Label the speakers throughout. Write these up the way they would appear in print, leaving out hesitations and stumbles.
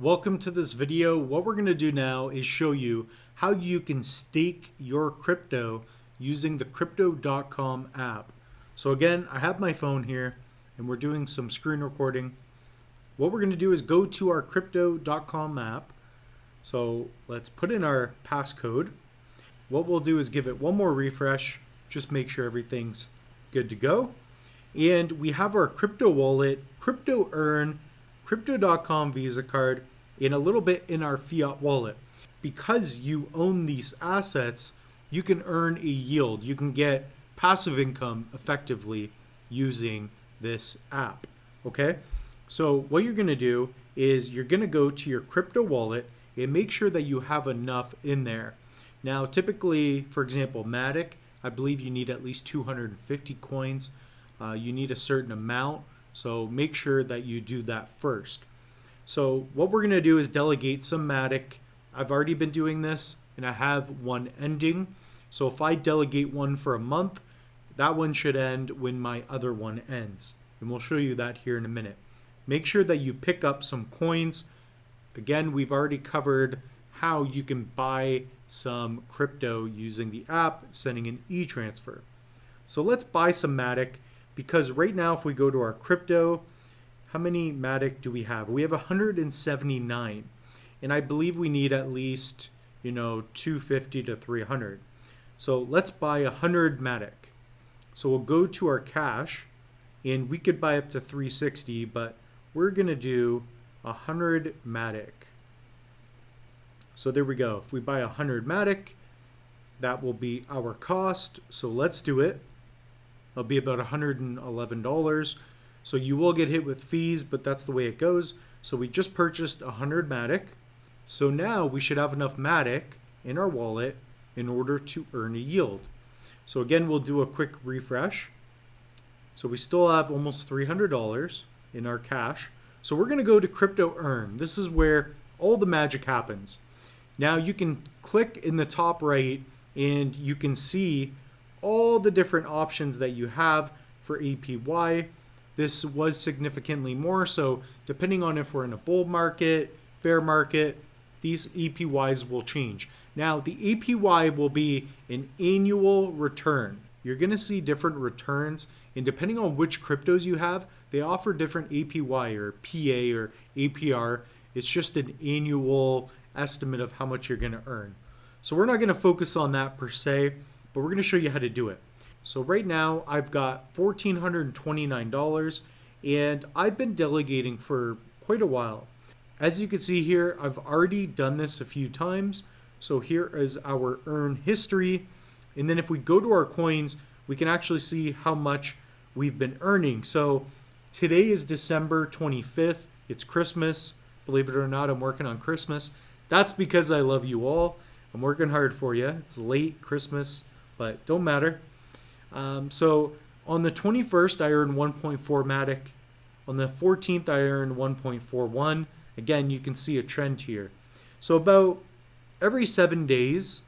Speaker 1: Welcome to this video. What we're going to do now is show you how you can stake your crypto using the Crypto.com app. So again, I have my phone here and we're doing some screen recording. What we're going to do is go to our Crypto.com app. So let's put in our passcode. What we'll do is give it one more refresh, just make sure everything's good to go. And we have our crypto wallet, Crypto Earn, Crypto.com Visa card, and a little bit in our fiat wallet. Because you own these assets, you can earn a yield. You can get passive income effectively using this app. Okay? So what you're going to do is you're going to go to your crypto wallet and make sure that you have enough in there. Now, typically, for example, Matic, I believe you need at least 250 coins. You need a certain amount. So make sure that you do that first. So what we're going to do is delegate some Matic. I've already been doing this and I have one ending. So if I delegate one for a month, that one should end when my other one ends. And we'll show you that here in a minute. Make sure that you pick up some coins. Again, we've already covered how you can buy some crypto using the app, sending an e-transfer. So let's buy some Matic. Because right now, if we go to our crypto, how many Matic do we have? We have 179. And I believe we need at least, 250 to 300. So let's buy 100 Matic. So we'll go to our cash, and we could buy up to 360, but we're going to do 100 Matic. So there we go. If we buy 100 Matic, that will be our cost. So let's do it. It'll be about $111. So you will get hit with fees, but that's the way it goes. So we just purchased 100 Matic. So now we should have enough Matic in our wallet in order to earn a yield. So again, we'll do a quick refresh. So we still have almost $300 in our cash. So we're going to go to Crypto Earn. This is where all the magic happens. Now you can click in the top right and you can see all the different options that you have for APY. This was significantly more, so depending on if we're in a bull market, bear market, these APYs will change. Now, the APY will be an annual return. You're going to see different returns, and depending on which cryptos you have, they offer different APY or PA or APR. It's just an annual estimate of how much you're going to earn. So we're not going to focus on that per se, but we're going to show you how to do it. So right now I've got $1,429 and I've been delegating for quite a while. As you can see here, I've already done this a few times. So here is our earn history. And then if we go to our coins, we can actually see how much we've been earning. So today is December 25th. It's Christmas. Believe it or not, I'm working on Christmas. That's because I love you all. I'm working hard for you. It's late Christmas, but don't matter. So on the 21st, I earned 1.4 Matic. On the 14th, I earned 1.41. Again, you can see a trend here. So about every 7 days,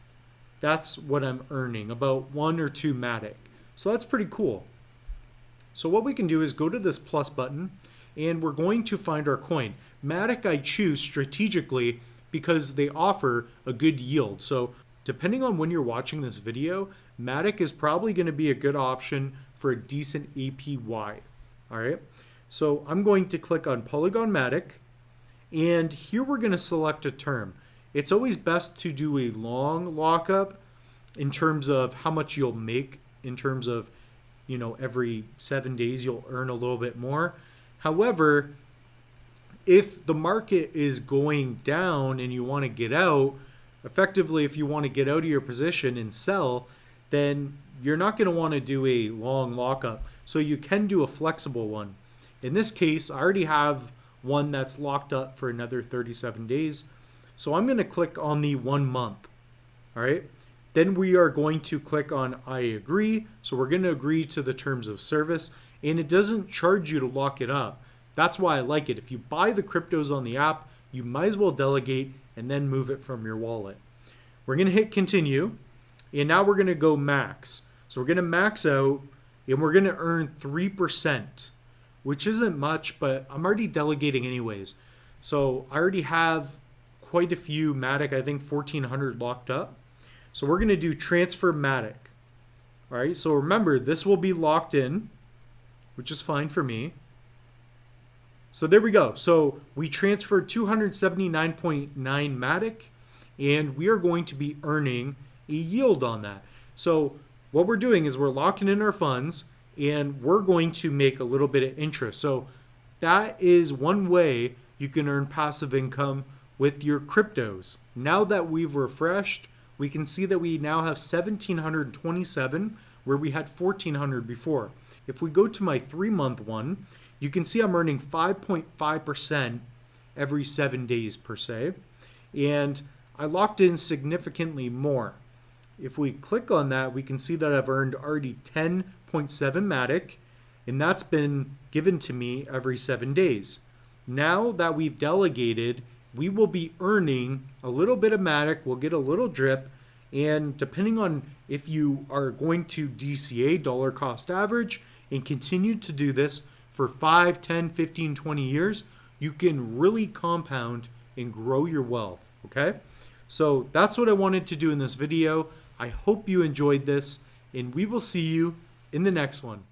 Speaker 1: that's what I'm earning, about 1 or 2 Matic. So that's pretty cool. So what we can do is go to this plus button, and we're going to find our coin. Matic I choose strategically because they offer a good yield. So depending on when you're watching this video, Matic is probably going to be a good option for a decent APY. All right. So I'm going to click on Polygon Matic, and here we're going to select a term. It's always best to do a long lockup in terms of how much you'll make in terms of, every 7 days you'll earn a little bit more. However, if the market is going down and you want to get out, effectively, if you want to get out of your position and sell, then you're not going to want to do a long lockup. So you can do a flexible one. In this case, I already have one that's locked up for another 37 days. So I'm going to click on the 1 month. All right. Then we are going to click on I agree. So we're going to agree to the terms of service, and it doesn't charge you to lock it up. That's why I like it. If you buy the cryptos on the app, you might as well delegate and then move it from your wallet. We're going to hit continue, and now we're going to go max. So we're going to max out, and we're going to earn 3%, which isn't much, but I'm already delegating anyways. So I already have quite a few Matic, I think 1400 locked up. So we're going to do transfer Matic. All right, so remember, this will be locked in, which is fine for me. So there we go. So we transferred 279.9 Matic, and we are going to be earning a yield on that. So what we're doing is we're locking in our funds, and we're going to make a little bit of interest. So that is one way you can earn passive income with your cryptos. Now that we've refreshed, we can see that we now have 1,727 where we had 1,400 before. If we go to my 3-month one, you can see I'm earning 5.5% every 7 days per se. And I locked in significantly more. If we click on that, we can see that I've earned already 10.7 Matic, and that's been given to me every 7 days. Now that we've delegated, we will be earning a little bit of Matic, we'll get a little drip, and depending on if you are going to DCA, dollar cost average, and continue to do this for 5, 10, 15, 20 years, you can really compound and grow your wealth, okay? So that's what I wanted to do in this video. I hope you enjoyed this, and we will see you in the next one.